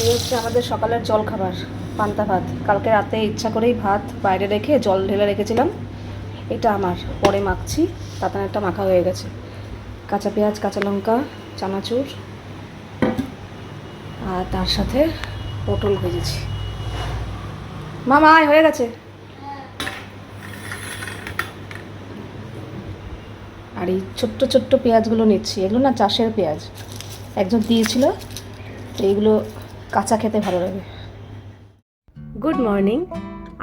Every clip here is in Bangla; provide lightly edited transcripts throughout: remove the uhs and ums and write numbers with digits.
এই হচ্ছে আমাদের সকালের জলখাবার, পান্তা ভাত। কালকে রাতে ইচ্ছা করেই ভাত বাইরে রেখে জল ঢেলে রেখেছিলাম। এটা আমার পরে মাখছি, তাতানেরটা মাখা হয়ে গেছে। কাঁচা পেঁয়াজ, কাঁচা লঙ্কা, চানাচুর, আর তার সাথে পটল ভেজেছি। মামা আয়, হয়ে গেছে। আর এই ছোট্ট ছোট্ট পেঁয়াজগুলো নিচ্ছি, এগুলো না চাষের পেঁয়াজ, একজন দিয়েছিল। এইগুলো কাঁচা খেতে ভালো লাগে। গুড মর্নিং,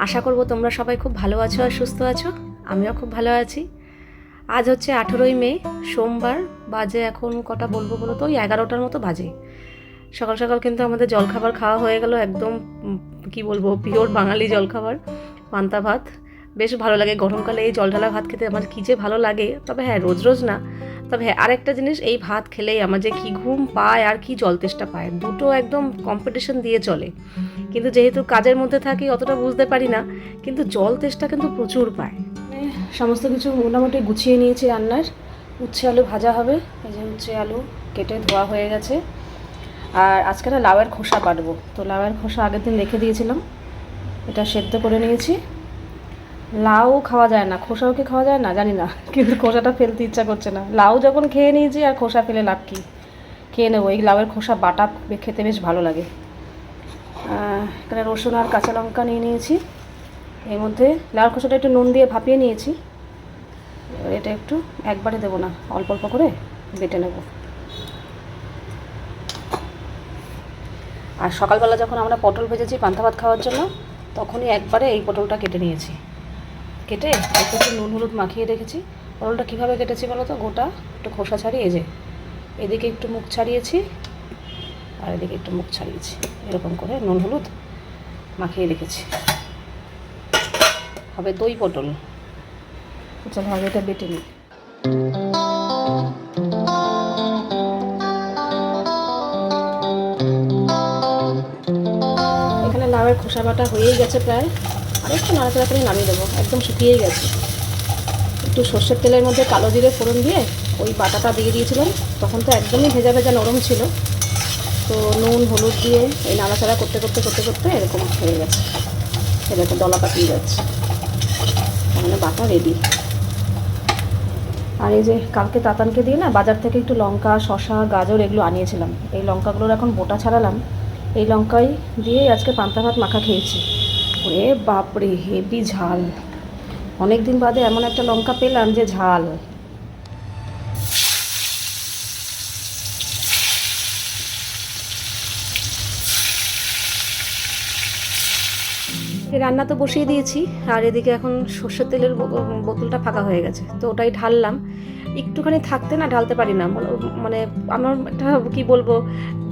আশা করব তোমরা সবাই খুব ভালো আছো আর সুস্থ আছো। আমিও খুব ভালো আছি। আজ হচ্ছে 18ই মে, সোমবার। বাজে এখন কটা বলবো বলো তো, ওই 11টার মতো বাজে। সকাল সকাল কিন্তু আমাদের জলখাবার খাওয়া হয়ে গেল, একদম কি বলবো, পিওর বাঙালি জলখাবার, পান্তা ভাত। বেশ ভালো লাগে গরমকালে এই জল ঢালা ভাত খেতে, আমার কী যে ভালো লাগে। তবে হ্যাঁ, রোজ রোজ না। তবে হ্যাঁ, আরেকটা জিনিস, এই ভাত খেলেই আমার যে কী ঘুম পায় আর কি জল তেষ্টা পায়, দুটো একদম কম্পিটিশন দিয়ে চলে। কিন্তু যেহেতু কাজের মধ্যে থাকি অতটা বুঝতে পারি না, কিন্তু জল তেষ্টা কিন্তু প্রচুর পায়। সমস্ত কিছু মোটামুটি গুছিয়ে নিয়েছি রান্নার। উচ্ছে আলু ভাজা হবে, এই যে উচ্ছে আলু কেটে ধোয়া হয়ে গেছে। আর আজকে না লাউয়ের খোসা কাটবো, তো লাউয়ের খোসা আগের দিন রেখে দিয়েছিলাম, এটা সেদ্ধ করে নিয়েছি। লাউ খাওয়া যায় না, খোসাও কি খাওয়া যায় না জানি না, কিন্তু খোসাটা ফেলতে ইচ্ছা করছে না। লাউ যখন খেয়ে নিয়েছি আর খোসা ফেলে লাভ কি, খেয়ে নেবো। এই লাউয়ের খোসা বাটা খেতে বেশ ভালো লাগে। এখানে রসুন আর কাঁচা লঙ্কা নিয়ে নিয়েছি। এর মধ্যে লাউয়ের খোসাটা একটু নুন দিয়ে ভাপিয়ে নিয়েছি। এটা একটু একবারে দেবো না, অল্প অল্প করে বেটে নেব। আর সকালবেলা যখন আমরা পটল ভেজেছি পান্তা ভাত খাওয়ার জন্য, তখনই একবারে এই পটলটা কেটে নিয়েছি। কেটে একটু নুন হলুদ মাখিয়ে রেখেছি। পটলটা কীভাবে কেটেছি বলো তো, গোটা একটু খোসা ছাড়িয়ে, এই যে এদিকে একটু মুখ ছাড়িয়েছি আর এদিকে একটু মুখ ছাড়িয়েছি, এরকম করে নুন হলুদ মাখিয়ে রেখেছি। হবে দই পটল। চলো আগে এটা বেটে নিই। এখানে লাউয়ের খোসা বাটা হয়েই গেছে প্রায়, আর একটু নাড়াচাড়া করে নামিয়ে দেবো, একদম শুকিয়েই গেছে। একটু সর্ষের তেলের মধ্যে কালো জিরে ফোড়ন দিয়ে ওই বাটাটা দিয়ে দিয়েছিলাম, তখন তো একদমই ভেজা ভেজা নরম ছিল। তো নুন হলুদ দিয়ে এই নাড়াচাড়া করতে করতে করতে করতে এরকম হয়ে গেছে, এরকম দলা পাকিয়ে যাচ্ছে, মানে বাটা রেডি। আর এই যে কালকে তাতানকে দিয়ে না বাজার থেকে একটু লঙ্কা, শসা, গাজর এগুলো আনিয়েছিলাম। এই লঙ্কাগুলোর এখন বোটা ছাড়ালাম, এই লঙ্কাই দিয়ে আজকে পান্তা ভাত মাখা খেয়েছি। ওরে বাপরে, হেভি ঝাল। অনেক দিন বাদে এমন একটা লঙ্কা পেলাম যে ঝাল। রান্না তো বসিয়ে দিয়েছি, আর এদিকে এখন সর্ষের তেলের বোতলটা ফাঁকা হয়ে গেছে, তো ওটাই ঢাললাম। একটুখানি থাকতে না ঢালতে পারি না, মানে আমার একটা কী বলবো,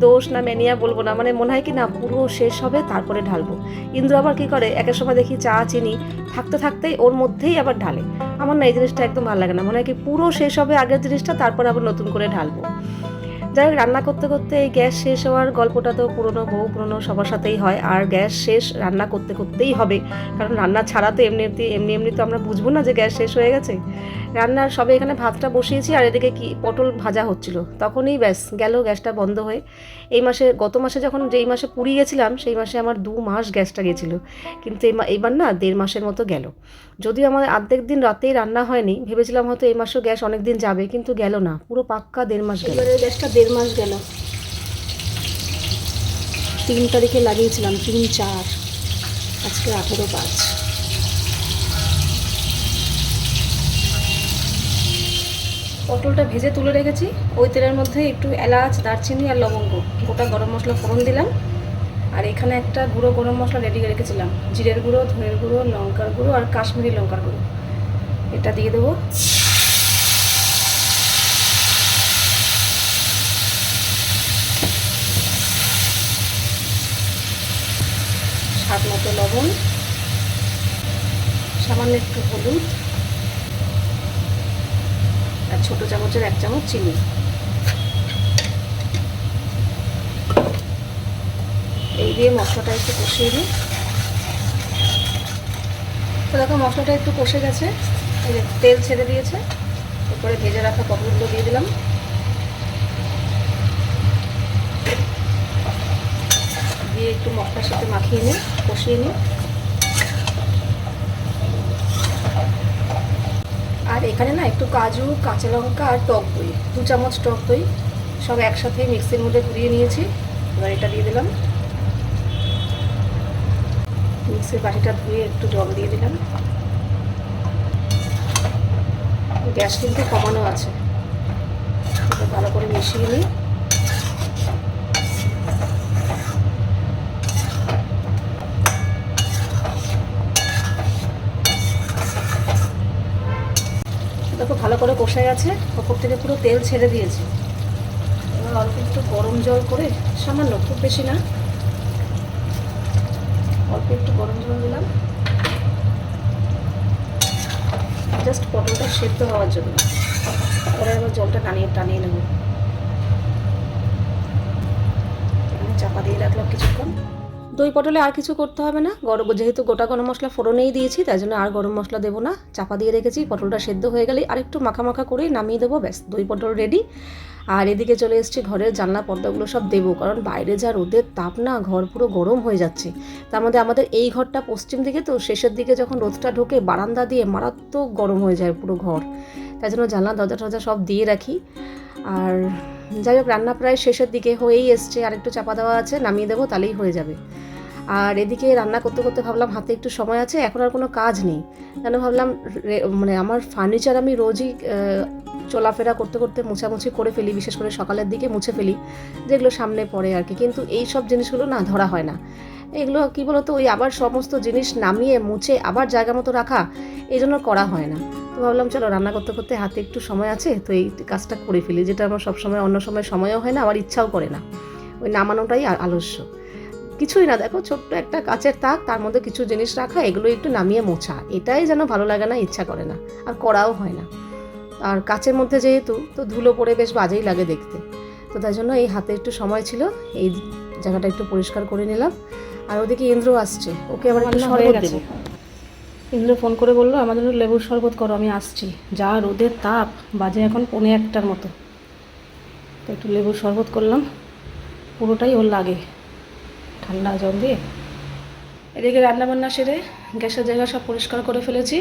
দোষ না ম্যানিয়া বলবো না, মানে মনে হয় কি না পুরো শেষ হবে তারপরে ঢালবো। ইন্দ্র আবার কী করে, একের সময় দেখি চা চিনি থাকতে থাকতেই ওর মধ্যেই আবার ঢালে। আমার না এই জিনিসটা একদম ভালো লাগে না, মনে হয় কি পুরো শেষ হবে আগের জিনিসটা, তারপর আবার নতুন করে ঢালবো। যাই হোক, রান্না করতে করতে এই গ্যাস শেষ হওয়ার গল্পটা তো পুরনো পুরনো সবার সাথেই হয়, আর গ্যাস শেষ রান্না করতে করতেই হবে, কারণ রান্না ছাড়া তো এমনি তো আমরা বুঝবো না যে গ্যাস শেষ হয়ে গেছে। রান্নার সবে এখানে ভাতটা বসিয়েছি, আর এদিকে কি পটল ভাজা হচ্ছিল, তখনই ব্যাস গেল গ্যাসটা বন্ধ হয়ে। এই মাসে, গত মাসে যখন যেই মাসে পুরী গেছিলাম, সেই মাসে আমার 2 মাস গ্যাসটা গেছিলো, কিন্তু এইবার না 1.5 মাসের মতো গেল। যদিও আমার অর্ধেক দিন রাতেই রান্না হয়নি, ভেবেছিলাম হয়তো এই মাসেও গ্যাস অনেক দিন যাবে, কিন্তু গেল না, পুরো পাক্কা 1.5 মাস গেল। গ্যাসটা 1.5 মাস গেল। 3 তারিখে লাগিয়েছিলাম, 3/4, আজকে 18/5। পটলটা ভেজে তুলে রেখেছি, ওই তেলের মধ্যে একটু এলাচ, দারচিনি আর লবঙ্গ, গোটা গরম মশলা ফোড়ন দিলাম। আর এখানে একটা গুঁড়ো গরম মশলা রেডি রেখেছিলাম, জিরের গুঁড়ো, ধনের গুঁড়ো, লঙ্কার গুঁড়ো আর কাশ্মীরি লঙ্কার গুঁড়ো, এটা দিয়ে দেবো। স্বাদ মতো লবণ, সামান্য একটু হলুদ, আর ছোটো চামচের 1 চামচ চিনি। এই দিয়ে মশলাটা একটু কষিয়ে দিই। তো দেখো মশলাটা একটু কষে গেছে, এই যে তেল ছেড়ে দিয়েছে। এরপরে ভেজে রাখা পটলগুলো দিয়ে দিলাম। একটু মশলার সাথে মাখিয়ে নিই, কষিয়ে নিই। আর এখানে না একটু কাজু, কাঁচা লঙ্কা আর টক দই, 2 চামচ টক দই সব একসাথে মিক্সির মধ্যে ঘুরিয়ে নিয়েছি। এবার এটা দিয়ে দিলাম, মিক্সির বাটিটা ধুয়ে একটু জল দিয়ে দিলাম। গ্যাস কিন্তু কমানো আছে। এটা ভালো করে মিশিয়ে নিই। দেখো ভালো করে কষে গেছে, ওপর থেকে পুরো তেল ছেড়ে দিয়েছে। এবার অল্প একটু গরম জল করে, সামান্য, খুব বেশি না, অল্প একটু গরম জল দিলাম, জাস্ট পটলটা সেদ্ধ হওয়ার জন্য। পরে আবার জলটা টানিয়ে নেব। এখানে চাপা দিয়ে রাখলাম কিছুক্ষণ। দই পটলে আর কিছু করতে হবে না, যেহেতু গোটা গরম মশলা ফোড়নেই দিয়েছি, তাই জন্য আর গরম মশলা দেবো না। চাপা দিয়ে রেখেছি, পটলটা সেদ্ধ হয়ে গেলেই আর একটু মাখা মাখা করেই নামিয়ে দেবো, ব্যাস দই পটল রেডি। আর এদিকে চলে এসেছি, ঘরের জানলা পর্দাগুলো সব দেবো, কারণ বাইরে যা রোদের তাপ না, ঘর পুরো গরম হয়ে যাচ্ছে। তার মধ্যে আমাদের এই ঘরটা পশ্চিম দিকে, তো শেষের দিকে যখন রোদটা ঢোকে বারান্দা দিয়ে মারাত্মক গরম হয়ে যায় পুরো ঘর, তাই জন্য জানলা দরজা টরজা সব দিয়ে রাখি। আর যাই হোক, রান্না প্রায় শেষের দিকে হয়েই এসছে, আর একটু চাপা দেওয়া আছে, নামিয়ে দেবো, তাহলেই হয়ে যাবে। আর এদিকে রান্না করতে করতে ভাবলাম হাতে একটু সময় আছে, এখন আর কোনো কাজ নেই, কেন ভাবলাম মানে আমার ফার্নিচার আমি রোজই চলাফেরা করতে করতে মোছামুছি করে ফেলি, বিশেষ করে সকালের দিকে মুছে ফেলি, যেগুলো সামনে পড়ে আর কি। কিন্তু এই সব জিনিসগুলো না ধরা হয় না। এগুলো কী বলতো, ওই আবার সমস্ত জিনিস নামিয়ে মুছে আবার জায়গা মতো রাখা, এই জন্য করা হয় না। তো ভাবলাম চলো রান্না করতে করতে হাতে একটু সময় আছে, তো এই কাজটা করে ফেলি, যেটা আমার সবসময় অন্য সময় সময়ও হয় না, আবার ইচ্ছাও করে না। ওই নামানোটাই আলস্য। কিছুই না, দেখো ছোট্ট একটা কাচের তাক, তার মধ্যে কিছু জিনিস রাখা, এগুলো একটু নামিয়ে মোছা, এটাই যেন ভালো লাগে না, ইচ্ছা করে না, আর করাও হয় না। আর কাচের মধ্যে যেহেতু, তো ধুলো পড়ে বেশ বাজেই লাগে দেখতে। তো তাই জন্য এই হাতে একটু সময় ছিল, এই জায়গাটা একটু পরিষ্কার করে নিলাম। আর ওদিকে ইন্দ্র আসছে, ওকে আবার একটু শরবত দেবো। ইন্দ্র ফোন করে বললো আমাদের লেবুর শরবত করো, আমি আসছি। যা রোদের তাপ, বাজে এখন 1:45 মতো, তো একটু লেবুর শরবত করলাম, পুরোটাই ওর লাগে ঠান্ডা জল দিয়ে। এদিকে রান্নাবান্না সেরে গ্যাসের জায়গা সব পরিষ্কার করে ফেলেছি।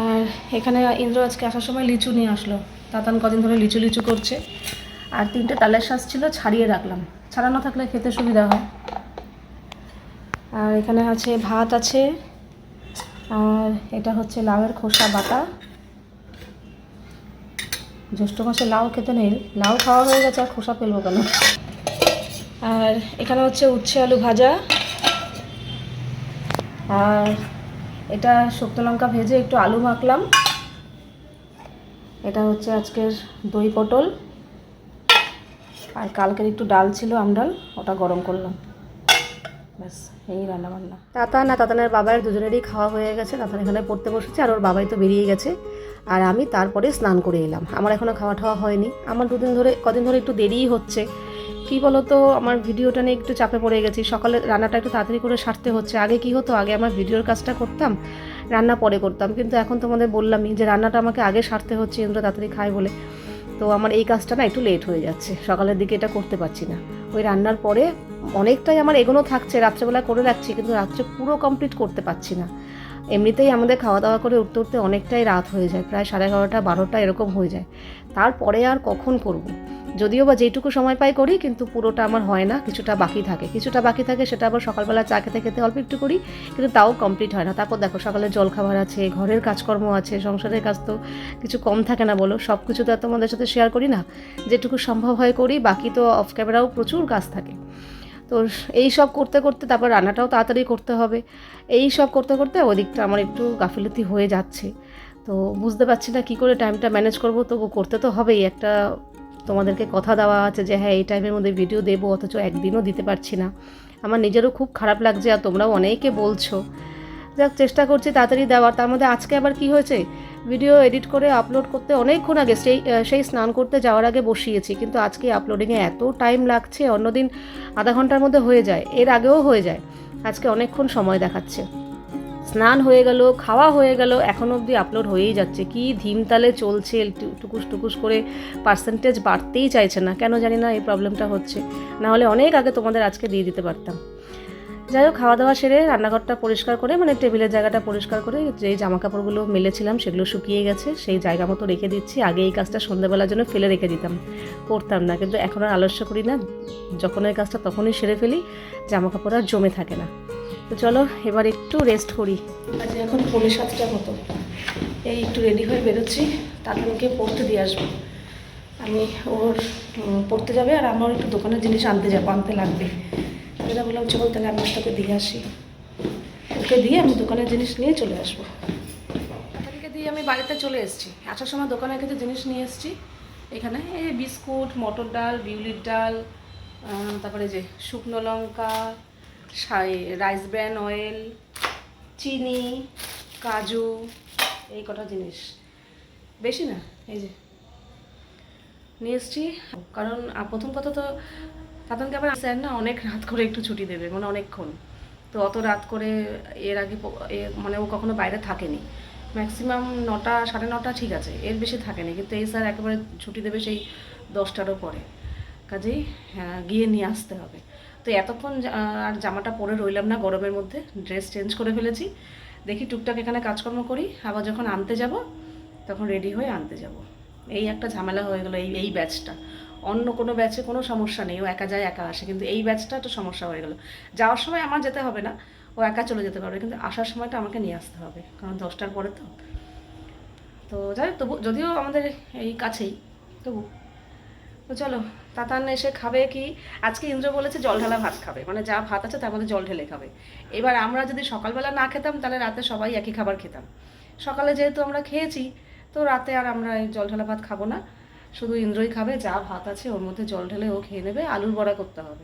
আর এখানে ইন্দ্র আজকে আসার সময় লিচু নিয়ে আসলো, তাতান কদিন ধরে লিচু লিচু করছে। আর 3টে তালের শাঁস ছিল, ছাড়িয়ে রাখলাম, ছাড়ানো থাকলে খেতে সুবিধা হয়। আর এখানে আছে ভাত আছে, আর এটা হচ্ছে লাউয়ের খোসা বাটা। জ্যৈষ্ঠ মাসে লাউ খেতে নেই, লাউ খাওয়া হয়ে গেছে, আর খোসা ফেলবো কেন। আর এখানে হচ্ছে উচ্ছে আলু ভাজা, আর এটা শুকনো লঙ্কা ভেজে একটু আলু মাখলাম। এটা হচ্ছে আজকের দই পটল, আর কালকের একটু ডাল ছিল, আমডাল, ওটা গরম করলাম, ব্যাস এই রান্নাবান্না। তাতানের বাবার দুজনেরই খাওয়া হয়ে গেছে, তাতান এখানে পড়তে বসেছে, আর ওর বাবাই তো বেরিয়ে গেছে। আর আমি তারপরে স্নান করে এলাম, আমার এখনও খাওয়া টাওয়া হয়নি, আমার কদিন ধরে একটু দেরিই হচ্ছে। কী বলো তো, আমার ভিডিওটা নিয়ে একটু চাপে পড়ে গেছি, সকালে রান্নাটা একটু তাড়াতাড়ি করে সারতে হচ্ছে। আগে কি হতো, আগে আমার ভিডিওর কাজটা করতাম, রান্না পরে করতাম, কিন্তু এখন তোমাদের বললামই যে রান্নাটা আমাকে আগে সারতে হচ্ছে, ইন্দ্র তাড়াতাড়ি খায় বলে। তো আমার এই কাজটা না একটু লেট হয়ে যাচ্ছে, সকালের দিকে এটা করতে পারছি না। ওই রান্নার পরে অনেকটাই আমার এগোনো থাকছে, রাত্রেবেলা করে রাখছি, কিন্তু রাত্রে পুরো কমপ্লিট করতে পারছি না। এমনিতেই আমাদের খাওয়া দাওয়া করে উঠতে উঠতে অনেকটাই রাত হয়ে যায়, প্রায় 11:30 12টা এরকম হয়ে যায়। তারপরে আর কখন করব, যদিও বা যেটুকু সময় পাই করি, কিন্তু পুরোটা আমার হয় না, কিছুটা বাকি থাকে, সেটা আবার সকালবেলা চা খেতে খেতে অল্প একটু করি, কিন্তু তাও কমপ্লিট হয় না। তারপর দেখো সকালে জলখাবার আছে, ঘরের কাজকর্ম আছে, সংসারের কাজ তো কিছু কম থাকে না বলো, সব কিছু তো আর তোমাদের সাথে শেয়ার করি না, যেটুকু সম্ভব হয় করি, বাকি তো অফ ক্যামেরাও প্রচুর কাজ থাকে। তো এই সব করতে করতে তারপর রান্নাটাও তাড়াতাড়ি করতে হবে, এই সব করতে করতে ওদিকটা আমার একটু গাফিলতি হয়ে যাচ্ছে। তো বুঝতে পারছি না কী করে টাইমটা ম্যানেজ করব, তবু করতে তো হবেই। একটা তোমাদেরকে কথা দেওয়া আছে যে হ্যাঁ এই টাইমের মধ্যে ভিডিও দেবো, অথচ একদিনও দিতে পারছি না, আমার নিজেরও খুব খারাপ লাগছে, আর তোমরাও অনেকে বলছো। যাক, চেষ্টা করছি তাড়াতাড়ি দেওয়ার। তার মধ্যে আজকে আবার কি হয়েছে, ভিডিও এডিট করে আপলোড করতে অনেকক্ষণ আগে, সেই স্নান করতে যাওয়ার আগে বসিয়েছি, কিন্তু আজকে আপলোডিংয়ে এত টাইম লাগছে, অন্যদিন আধা ঘন্টার মধ্যে হয়ে যায়, এর আগেও হয়ে যায়, আজকে অনেকক্ষণ সময় দেখাচ্ছে। স্নান হয়ে গেল, খাওয়া হয়ে গেল, এখনও অবধি আপলোড হয়েই যাচ্ছে। কি ধীমতালে চলছে, টুকুস টুকুস করে পার্সেন্টেজ বাড়তেই চাইছে না, কেন জানি না এই প্রবলেমটা হচ্ছে। না হলে অনেক আগে তোমাদের আজকে দিয়ে দিতে পারতাম। যাই হোক, খাওয়া দাওয়া সেরে রান্নাঘরটা পরিষ্কার করে, মানে টেবিলের জায়গাটা পরিষ্কার করে, যেই জামা কাপড়গুলো মেলেছিলাম সেগুলো শুকিয়ে গেছে, সেই জায়গা মতো রেখে দিচ্ছি। আগে এই কাজটা সন্ধ্যাবেলার জন্য ফেলে রেখে দিতাম, করতাম না, কিন্তু এখন আর আলস্য করি না, যখন এই কাজটা তখনই সেরে ফেলি, জামা কাপড় আর জমে থাকে না। তো চলো এবার একটু রেস্ট করি। আজ এখন 7:45 মতো, এই একটু রেডি হয়ে বেরোচ্ছি, তাদেরকে পড়তে দিয়ে আসবো। আমি ওর পড়তে যাবে আর আমার একটু দোকানের জিনিস আনতে লাগবে। এটা বললাম চল তাহলে আমি তোকে দিয়ে আসি, ওকে দিয়ে আমি দোকানের জিনিস নিয়ে চলে আসবো। তাদেরকে দিয়ে আমি বাড়িতে চলে এসেছি। আসার সময় দোকানে কিছু জিনিস নিয়ে এসেছি। এখানে এই বিস্কুট, মটর ডাল, বিউলির ডাল, তারপরে যে শুকনো লঙ্কা, রাইস ব্র্যান অয়েল, চিনি, কাজু, এই কটা জিনিস, বেশি না, এই যে নিয়ে এসেছি। কারণ প্রথম কথা তো তাদেরকে আবার স্যার না অনেক রাত করে একটু ছুটি দেবে, মানে অনেকক্ষণ, তো অত রাত করে এর আগে মানে ও কখনো বাইরে থাকেনি, ম্যাক্সিমাম 9টা 9:30 ঠিক আছে, এর বেশি থাকেনি, কিন্তু এই স্যার একেবারে ছুটি দেবে সেই 10টারও পরে, কাজেই গিয়ে নিয়ে আসতে হবে। তো এতক্ষণ আর জামাটা পরে রইলাম না গরমের মধ্যে, ড্রেস চেঞ্জ করে ফেলেছি। দেখি টুকটাক এখানে কাজকর্ম করি, আবার যখন আনতে যাব তখন রেডি হয়ে আনতে যাব। এই একটা ঝামেলা হয়ে গেলো এই ব্যাচটা। অন্য কোনো ব্যাচে কোনো সমস্যা নেই, ও একা যায় একা আসে, কিন্তু এই ব্যাচটা একটু সমস্যা হয়ে গেলো। যাওয়ার সময় আমার যেতে হবে না, ও একা চলে যেতে পারবে, কিন্তু আসার সময়টা আমাকে নিয়ে আসতে হবে, কারণ 10টার পরে তো যাই হোক, তবু যদিও আমাদের এই কাছেই, তবু তো চলো। তাতান এসে খাবে কি, আজকে ইন্দ্র বলেছে জল ঢালা ভাত খাবে, মানে যা ভাত আছে তার মধ্যে জল ঢেলে খাবে। এবার আমরা যদি সকালবেলা না খেতাম তাহলে রাতে সবাই একই খাবার খেতাম। সকালে যেহেতু আমরা খেয়েছি, তো রাতে আর আমরা এই জল ঢালা ভাত খাবো না, শুধু ইন্দ্রই খাবে, যা ভাত আছে ওর মধ্যে জল ঢেলে ও খেয়ে নেবে। আলুর বড়া করতে হবে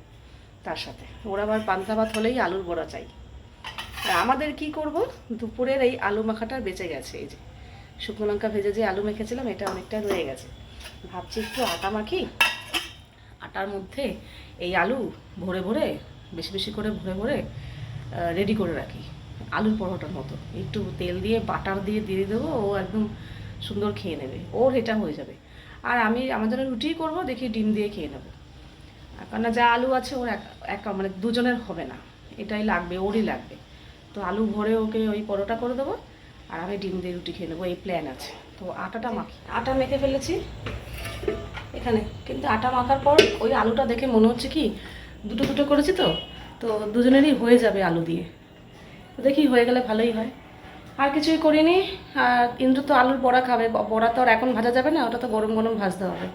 তার সাথে, ওর আবার পান্তা ভাত হলেই আলুর বড়া চাই। আর আমাদের কি করব, দুপুরের এই আলু মাখাটা বেঁচে গেছে, এই যে শুকনো লঙ্কা ভেজে যে আলু মেখেছিলাম এটা অনেকটা রয়ে গেছে। ভাবছি একটু আটা মাখি, আটার মধ্যে এই আলু ভরে ভরে, বেশি বেশি করে ভরে ভরে রেডি করে রাখি, আলুর পরোটার মতো। একটু তেল দিয়ে বাটার দিয়ে দিয়ে দেবো, ও একদম সুন্দর খেয়ে নেবে, ওর এটা হয়ে যাবে। আর আমি আমার জন্য রুটিই করবো, দেখি ডিম দিয়ে খেয়ে নেবো, কারণ যা আলু আছে ওর এক মানে দুজনের হবে না, এটাই লাগবে, ওরই লাগবে। তো আলু ভরে ওকে ওই পরোটা করে দেবো, আর আমি ডিম দিয়ে রুটি খেয়ে নেবো, এই প্ল্যান আছে। তো আটাটা মাখি, আটা মেখে ফেলেছি এখানে, কিন্তু আটা মাখার পর ওই আলুটা দেখে মনে হচ্ছে কি দুটো দুটো করেছি, তো তো দুজনেরই হয়ে যাবে আলু দিয়ে, তো দেখি হয়ে গেলে ভালোই হয়। আর কিছুই করিনি। আর ইন্দ্র তো আলুর বড়া খাবে, বড়া তো আর এখন ভাজা যাবে না, ওটা তো গরম গরম ভাজতে হবে।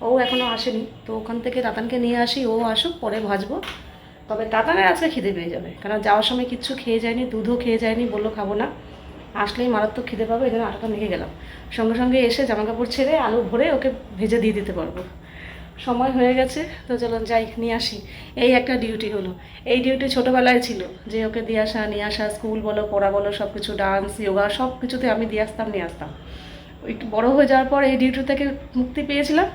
ও এখনও আসেনি, তো ওখান থেকে তাতানকে নিয়ে আসি, ও আসুক পরে ভাজবো। তবে তাতানের আজকে খিদে পেয়ে যাবে, কারণ যাওয়ার সময় কিচ্ছু খেয়ে যায়নি, দুধও খেয়ে যায়নি, বললো খাবো না, আসলেই মারাত্মক খিদে পাবে, এই জন্য আটাটা মেখে গেলাম। সঙ্গে সঙ্গে এসে জামাকাপড় ছেড়ে আলু ভরে ওকে ভেজে দিয়ে দিতে পারবো। সময় হয়ে গেছে, তো চলুন যাই নিয়ে আসি। এই একটা ডিউটি হলো, এই ডিউটি ছোটোবেলায় ছিল, যে ওকে দিয়ে আসা নিয়ে আসা, স্কুল বলো পড়া বলো সব কিছু, ডান্স যোগা সব কিছুতে আমি দিয়ে আসতাম নিয়ে আসতাম। একটু বড়ো হয়ে যাওয়ার পর এই ডিউটি থেকে মুক্তি পেয়েছিলাম,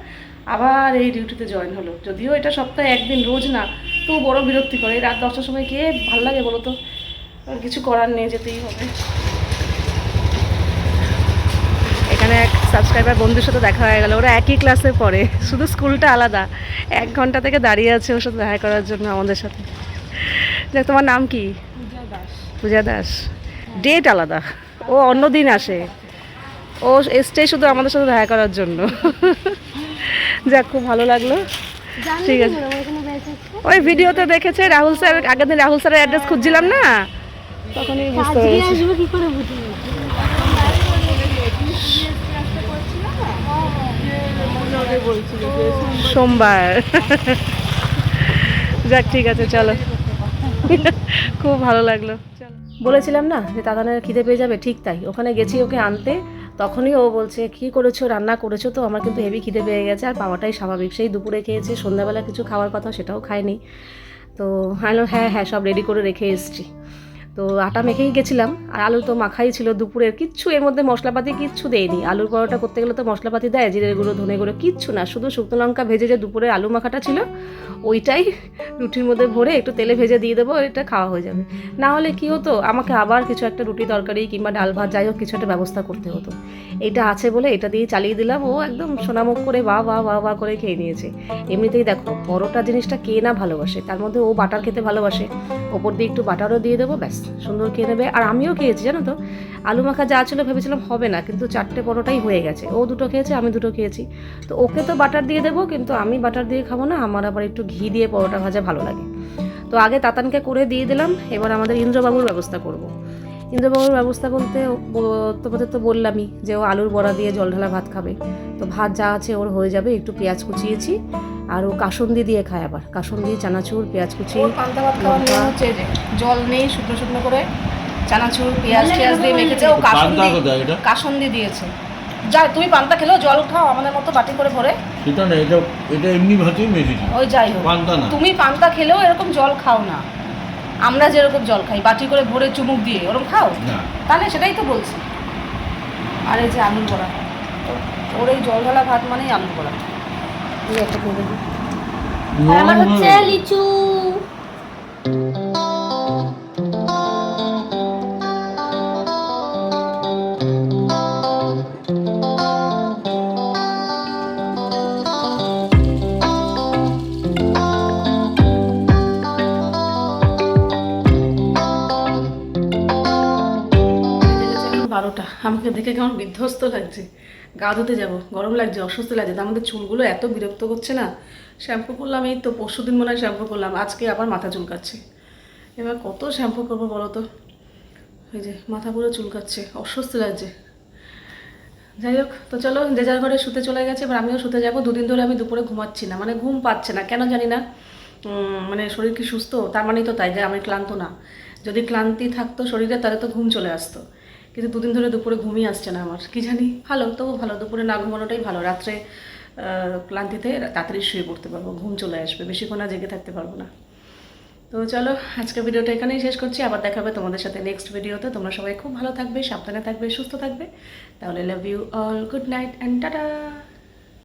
আবার এই ডিউটিতে জয়েন হলো। যদিও এটা সপ্তাহে একদিন, রোজ না, তো বড় বিরক্তি করে। রাত 10টার সময় গিয়ে ভাল লাগে বলো তো, কিছু করার নেই, যেতেই হবে। এখানে এক সাবস্ক্রাইবার বন্ধুর সাথে দেখা হয়ে গেল, ওরা একই ক্লাসে পড়ে, শুধু স্কুলটা আলাদা। 1 ঘন্টা থেকে দাঁড়িয়ে আছে ওর সাথে দেখা করার জন্য আমাদের সাথে। দেখ, তোমার নাম কি? পূজা দাস। ডেট আলাদা, ও অন্য দিন আসে, ও এসছে শুধু আমাদের সাথে দেখা করার জন্য। যাক, খুব ভালো লাগলো। ঠিক আছে, ওই ভিডিওতে দেখেছে রাহুল স্যার, আগের দিন রাহুল স্যারের অ্যাড্রেস খুঁজছিলাম না, তখনই বুঝতে পেরেছি। সোমবার। যাক, ঠিক আছে, চলো। খুব ভালো লাগলো। বলেছিলাম না যে তাতানের খিদে পেয়ে যাবে, ঠিক তাই। ওখানে গেছি ওকে আনতে, তখনই ও বলছে কি করেছো, রান্না করেছো তো? আমার কিন্তু হেভি খিদে পেয়ে গেছে, আর পাওয়াটাই স্বাভাবিক। সেই দুপুরে খেয়েছে, সন্ধ্যাবেলা কিছু খাওয়ার কথা সেটাও খায়নি। তো হ্যাঁ হ্যাঁ, সব রেডি করে রেখে এসেছি। তো তো আটা মেখেই গেছিলাম, আর আলু তো মাখাই ছিল দুপুরের, কিচ্ছু এর মধ্যে মশলাপাতি কিচ্ছু দেয়নি। আলুর পরোটা করতে গেলে তো মশলাপাতি দেয়, জিরের গুঁড়ো ধনে গুঁড়ো কিচ্ছু না, শুধু শুকনো লঙ্কা ভেজে যে দুপুরে আলু মাখাটা ছিল ওইটাই রুটির মধ্যে ভরে একটু তেলে ভেজে দিয়ে দেবো, এটা খাওয়া হয়ে যাবে। না হলে কী হতো, আমাকে আবার কিছু একটা রুটি তরকারি কিংবা ডাল ভাত যাই হোক কিছু একটা ব্যবস্থা করতে হতো। এটা আছে বলে এটা দিয়ে চালিয়ে দিলাম, ও একদম সোনামুখ করে বা করে খেয়ে নিয়েছে। এমনিতেই দেখো পরোটা জিনিসটা কে না ভালোবাসে, তার মধ্যে ও বাটার খেতে ভালোবাসে, ওপর দিয়ে একটু বাটারও দিয়ে দেবো, ব্যাস সুন্দর খেয়ে নেবে। আর আমিও খেয়েছি জানো তো, আলু মাখা যা ছিল ভেবেছিলাম হবে না, কিন্তু 4টে পরোটাই হয়ে গেছে। ও 2টো খেয়েছে, আমি 2টো খেয়েছি। তো ওকে তো বাটার দিয়ে দেবো, কিন্তু আমি বাটার দিয়ে খাবো না, আমার আবার একটু ঘি দিয়ে পরোটা ভাজা ভালো লাগে। তো আগে তাতানকে করে দিয়ে দিলাম, এবার আমাদের ইন্দ্রবাবুর ব্যবস্থা করব। ইন্দ্রবাবুর ব্যবস্থা বলতে তোমাদের তো বললামই যে ও আলুর বড়া দিয়ে জল ঢালা ভাত খাবে। তো ভাত যা আছে ওর হয়ে যাবে, একটু পেঁয়াজ কুচিয়েছি, আর ও কাসুন্দি দিয়ে খায়, আবার কাসুন্দি চানাচুর পেঁয়াজ কুচি। পান্তা ভাত খাওয়ার নিয়ম হচ্ছে যে জল নেই, শুকনো শুকনো করে চানাচুর পেঁয়াজ দিয়ে মেখেছে, ও কাসুন্দি দিয়েছে। যা তুমি পান্তা খেলেও জল খাও আমাদের মতো বাটি করে ভরে, সেটা না, এটা এমনি ভাতেই মেখেছি। ওই যাই হোক, পান্তা না, তুমি পান্তা খেলেও এরকম জল খাও না, আমরা যেরকম জল খাই বাটি করে ভরে চুমুক দিয়ে ওরকম খাও না, তাহলে সেটাই তো বলছি। আর এই যে আলুর বড়া, ওর এই জল ঢালা ভাত মানেই আলুর বড়া। আমার হচ্ছে লিচু। বারোটা, আমাকে দেখে কেমন বিধ্বস্ত লাগছে, গা ধুতে যাবো, গরম লাগছে, অসুস্থ লাগছে। তার মধ্যে চুলগুলো এত বিরক্ত করছে না, শ্যাম্পু করলাম এই তো পরশুদিন মনে হয় শ্যাম্পু করলাম, আজকে আবার মাথা চুলকাচ্ছে। এবার কত শ্যাম্পু করবো বলো তো, এই যে মাথা পুরো চুলকাচ্ছে, অস্বস্তি লাগছে। যাই হোক, তো চলো যে যার ঘরে শুতে চলে গেছে, এবার আমিও শুতে যাবো। 2 দিন ধরে আমি দুপুরে ঘুমাচ্ছি না, মানে ঘুম পাচ্ছে না কেন জানি না, মানে শরীর কি সুস্থ তার মানেই তো তাই যে আমি ক্লান্ত না। যদি ক্লান্তি থাকতো শরীরে তাহলে তো ঘুম চলে আসতো, কিন্তু 2 দিন ধরে দুপুরে ঘুমই আসছে না আমার, কি জানি। ভালো, তবু ভালো, দুপুরে না ঘুমানোটাই ভালো, রাত্রে ক্লান্তিতে তাড়াতাড়ি শুয়ে পড়তে পারবো, ঘুম চলে আসবে, বেশিক্ষণ আর জেগে থাকতে পারবো না। তো চলো আজকের ভিডিওটা এখানেই শেষ করছি, আবার দেখা হবে তোমাদের সাথে নেক্সট ভিডিওতে। তোমরা সবাই খুব ভালো থাকবে, সাবধানে থাকবে, সুস্থ থাকবে। তাহলে love you all, good night and tata.